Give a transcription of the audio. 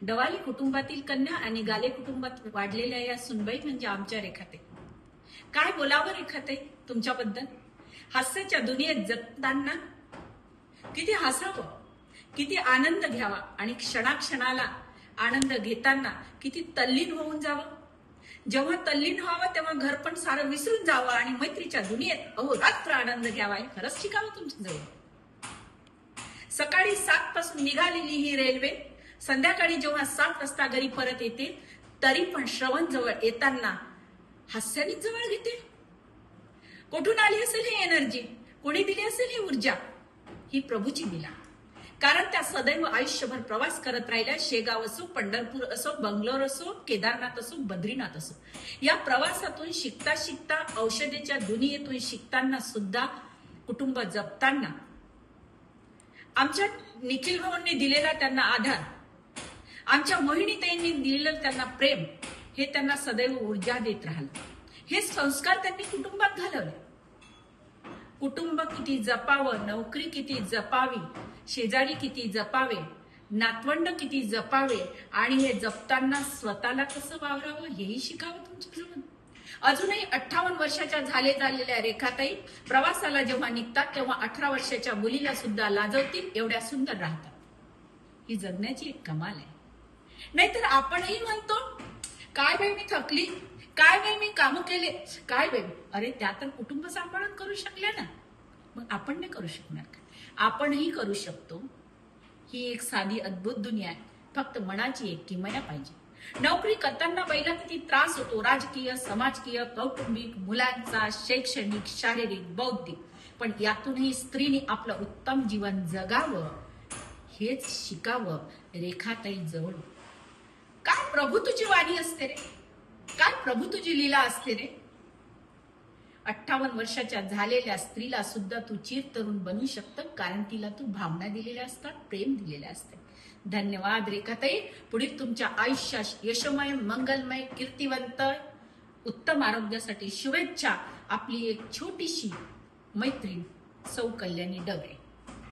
डवाली कुटुंबातील कन्या आणि गाले कुटुंबात वाढलेल्या या सुनबाई म्हणजे आमच्या रेखाताई. काय बोलावं रेखाताई तुमच्याबद्दल. हास्याच्या दुनियेत जगताना किती हसावं, किती आनंद घ्यावा आणि क्षणाक्षणाला आनंद घेताना किती तल्लीन होऊन जावं. जेव्हा तल्लीन व्हावं तेव्हा घर पण सारं विसरून जावं आणि मैत्रीच्या दुनियेत अहोरात्र आनंद घ्यावा. हे खरंच शिकावं तुमच्या जवळ. सकाळी 7 पासून निघालेली ही रेल्वे संध्याकाळी जेव्हा 7 वाजता घरी परत येते तरी पण श्रवण जवळ येताना हास्याने जवळ घेते. कुठून आली असेल ही एनर्जी, कोणी दिली असेल ही ऊर्जा? ही प्रभूची दिला. कारण त्या सदैव आयुष्यभर प्रवास करत राहिल्या. शेगाव असो, पंढरपूर असो, बंगलोर असो, केदारनाथ असो, बद्रीनाथ असो, या प्रवासातून शिकता शिकता औषधेच्या दुनियेतून शिकताना सुद्धा कुटुंब जपताना आमच्या निखिल भाऊंनी दिलेला त्यांना आधार, आमच्या मोहिनीताईंनी दिलेलं त्यांना प्रेम, हे त्यांना सदैव ऊर्जा देत राहिलं. हे संस्कार त्यांनी कुटुंबात घालवले. कुटुंब किती जपावं, नोकरी किती जपावी, शेजारी किती जपावे, नातवंड किती जपावे आणि हे जपताना स्वतःला कसं वावरावं हेही शिकावं तुमच्याजवळ. अजूनही 58 वर्षाच्या झालेल्या रेखाताई प्रवासाला जेव्हा निघतात तेव्हा 18 वर्षाच्या मुलीला सुद्धा लाजवतील एवढ्या सुंदर राहतात. ही जगण्याची एक कमाल आहे. नाहीतर आपणही म्हणतो काय बाई मी थकली, काय बाई मी काम केले, काय बाई. अरे त्या तर कुटुंब सांभाळून करू शकल्या ना, मग आपण नाही करू शकणार का? आपणही करू शकतो. ही एक साधी अद्भुत दुनिया आहे. फक्त मनाची एक किमया पाहिजे. नोकरी करताना पहिला किती त्रास होतो, राजकीय, समाजकीय, कौटुंबिक, मुलांचा, शैक्षणिक, शारीरिक, बौद्धिक, पण यातूनही स्त्रीने आपलं उत्तम जीवन जगावं हेच शिकावं रेखाताई जवळ. काय प्रभू तुझी वाणी असते रे, काय प्रभू तुझी लीला असते रे. 58 वर्षाच्या झालेल्या स्त्रीला सुद्धा तू चिर तरुण बनवू शकतं, कारण तिला तू भावना दिलेल्या असतात, प्रेम दिलेले असते. धन्यवाद रेखाताई. पुढील तुमच्या आयुष्यात यशमय, मंगलमय, कीर्तिवंत, उत्तम आरोग्यासाठी शुभेच्छा. आपली एक छोटीशी मैत्रीण सौ कल्याणी डवरे.